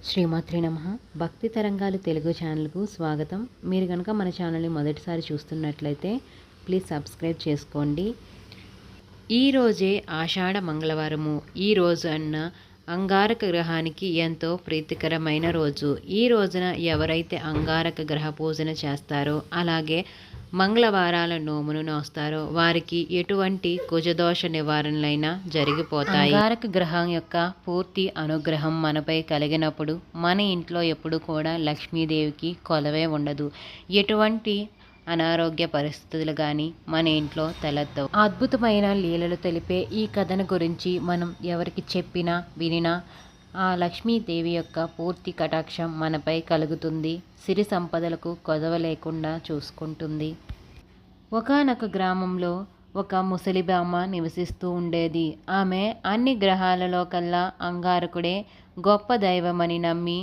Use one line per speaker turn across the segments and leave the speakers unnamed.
శ్రీమాత్రే నమః. భక్తి తరంగాలు తెలుగు ఛానల్కు స్వాగతం. మీరు కనుక మన ఛానల్ని మొదటిసారి చూస్తున్నట్లయితే ప్లీజ్ సబ్స్క్రైబ్ చేసుకోండి. ఈరోజే ఆషాఢ మంగళవారము. ఈ రోజు అన్న అంగారక గ్రహానికి ఎంతో ప్రీతికరమైన రోజు. ఈ రోజున ఎవరైతే అంగారక గ్రహ పూజన చేస్తారో, అలాగే మంగళవారాల నోమును నోస్తారో వారికి ఎటువంటి కుజదోష నివారణలైనా జరిగిపోతాయి. అంగారక గ్రహం యొక్క పూర్తి అనుగ్రహం మనపై కలిగినప్పుడు మన ఇంట్లో ఎప్పుడు కూడా లక్ష్మీదేవికి కొలవే ఉండదు. ఎటువంటి అనారోగ్య పరిస్థితులు కానీ మన ఇంట్లో తలెత్తవు. అద్భుతమైన లీలలు తెలిపే ఈ కథను గురించి మనం ఎవరికి చెప్పినా వినినా ఆ లక్ష్మీదేవి యొక్క పూర్తి కటాక్షం మనపై కలుగుతుంది. సిరి సంపదలకు కొదవ లేకుండా చూసుకుంటుంది. ఒకానొక గ్రామంలో ఒక ముసలిబామ్మ నివసిస్తూ ఉండేది. ఆమె అన్ని గ్రహాలలో కల్లా అంగారకుడే గొప్ప దైవమని నమ్మి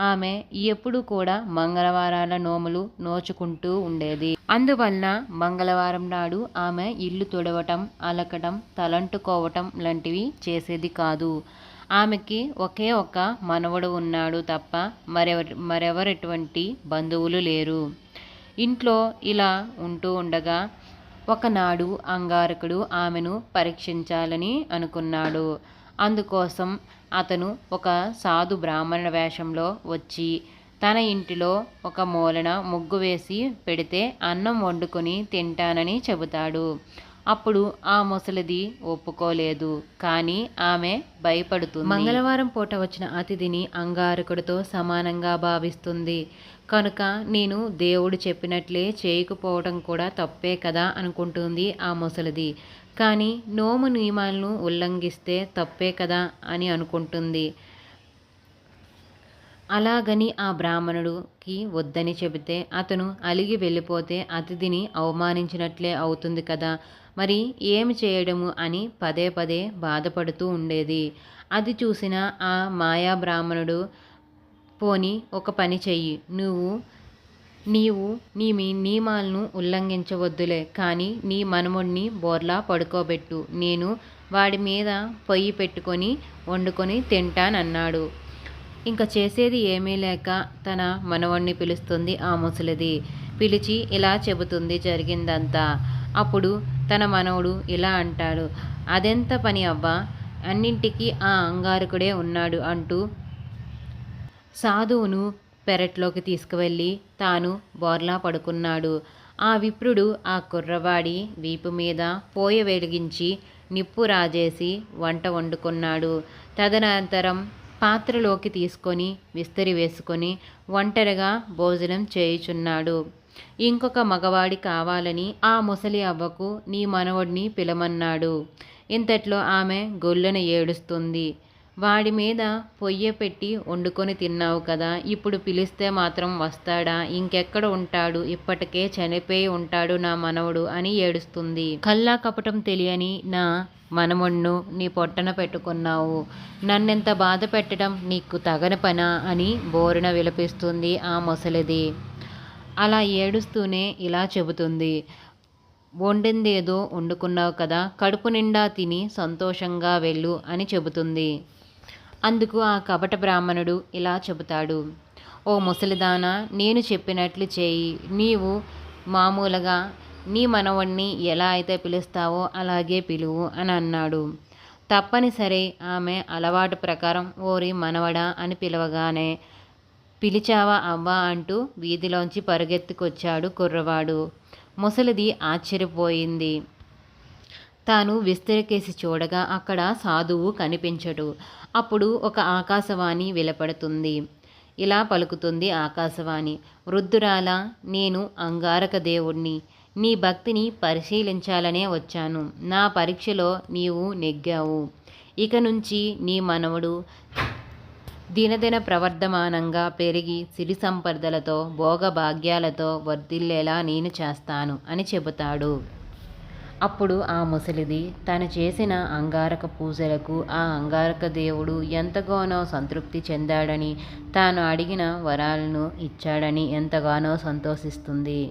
ఆమె ఎప్పుడు కూడా మంగళవారాల నోములు నోచుకుంటూ ఉండేది. అందువల్ల మంగళవారం నాడు ఆమె ఇల్లు తుడవటం, అలకటం, తలంటుకోవటం లాంటివి చేసేది కాదు. ఆమెకి ఒకే ఒక మనవడు ఉన్నాడు తప్ప మరెవరెటువంటి బంధువులు లేరు. ఇంట్లో ఇలా ఉంటూ ఉండగా ఒకనాడు అంగారకుడు ఆమెను పరీక్షించాలని అనుకున్నాడు. అందుకోసం అతను ఒక సాధు బ్రాహ్మణ వేషంలో వచ్చి తన ఇంటిలో ఒక మూలన ముగ్గు వేసి పెడితే అన్నం వండుకొని తింటానని చెబుతాడు. అప్పుడు ఆ ముసలిది ఒప్పుకోలేదు. కానీ ఆమె భయపడుతుంది. మంగళవారం పూట వచ్చిన అతిథిని అంగారకుడితో సమానంగా భావిస్తుంది. కనుక నేను దేవుడు చెప్పినట్లే చేయకపోవడం కూడా తప్పే కదా అనుకుంటుంది ఆ ముసలిది. కానీ నోము నియమాలను ఉల్లంఘిస్తే తప్పే కదా అని అనుకుంటుంది. అలాగని ఆ బ్రాహ్మణుడికి వద్దని చెబితే అతను అలిగి వెళ్ళిపోతే అతిథిని అవమానించినట్లే అవుతుంది కదా, మరి ఏమి చేయడము అని పదే పదే బాధపడుతూ ఉండేది. అది చూసిన ఆ మాయా బ్రాహ్మణుడు, పోని ఒక పని చెయ్యి, నీవు నీ నియమాలను ఉల్లంఘించవద్దులే, కానీ నీ మనముడిని బోర్లా పడుకోబెట్టు, నేను వాడి మీద పొయ్యి పెట్టుకొని వండుకొని తింటానన్నాడు. ఇంకా చేసేది ఏమీ లేక తన మనవణ్ణి పిలుస్తుంది ఆ ముసలిది. పిలిచి ఇలా చెబుతుంది జరిగిందంతా. అప్పుడు తన మనవడు ఇలా అంటాడు, అదెంత పని అవ్వా, అన్నింటికీ ఆ అంగారకుడే ఉన్నాడు అంటూ సాధువును పెరట్లోకి తీసుకువెళ్ళి తాను బోర్లా పడుకున్నాడు. ఆ విప్రుడు ఆ కుర్రవాడి వీపు మీద పోయ వెలిగించి నిప్పు రాజేసి వంట వండుకున్నాడు. తదనంతరం పాత్రలోకి తీసుకొని విస్తరి వేసుకొని ఒంటరిగా భోజనం చేయుచున్నాడు. ఇంకొక మగవాడి కావాలని ఆ ముసలి అవ్వకు నీ మనవడిని పిలమన్నాడు. ఇంతట్లో ఆమె గొల్లున ఏడుస్తుంది. వాడి మీద పొయ్య పెట్టి వండుకొని తిన్నావు కదా, ఇప్పుడు పిలిస్తే మాత్రం వస్తాడా, ఇంకెక్కడ ఉంటాడు, ఇప్పటికే చనిపోయి ఉంటాడు నా మనవడు అని ఏడుస్తుంది. కల్లా కపటం తెలియని నా మనవణ్ణు నీ పొట్టన పెట్టుకున్నావు, నన్నెంత బాధ పెట్టడం నీకు తగని పనా అని బోరున విలపిస్తుంది ఆ ముసలిది. అలా ఏడుస్తూనే ఇలా చెబుతుంది, వండిందేదో వండుకున్నావు కదా, కడుపు నిండా తిని సంతోషంగా వెళ్ళు అని చెబుతుంది. అందుకు ఆ కపట బ్రాహ్మణుడు ఇలా చెబుతాడు, ఓ ముసలిదానా, నేను చెప్పినట్లు చేయి, నీవు మామూలుగా నీ మనవణ్ణి ఎలా అయితే పిలుస్తావో అలాగే పిలువు అని అన్నాడు. తప్పనిసరి ఆమె అలవాటు ప్రకారం ఓరి మనవడా అని పిలవగానే పిలిచావా అవ్వా అంటూ వీధిలోంచి పరుగెత్తుకొచ్చాడు కుర్రవాడు. ముసలిది ఆశ్చర్యపోయింది. తాను విస్తరికేసి చూడగా అక్కడ సాధువు కనిపించడు. అప్పుడు ఒక ఆకాశవాణి విలపడుతుంది. ఇలా పలుకుతుంది ఆకాశవాణి, వృద్ధురాలా, నేను అంగారక దేవుణ్ణి, నీ భక్తిని పరిశీలించాలనే వచ్చాను. నా పరీక్షలో నీవు నెగ్గావు. ఇక నుంచి నీ మనవడు దినదిన ప్రవర్ధమానంగా పెరిగి సిరి సంపదలతో భోగభాగ్యాలతో వర్ధిల్లేలా నేను చేస్తాను అని చెబుతాడు. అప్పుడు ఆ ముసలిది తను చేసిన అంగారక పూజలకు ఆ అంగారక దేవుడు ఎంతగానో సంతృప్తి చెందాడని, తాను అడిగిన వరాలను ఇచ్చాడని ఎంతగానో సంతోషిస్తుంది.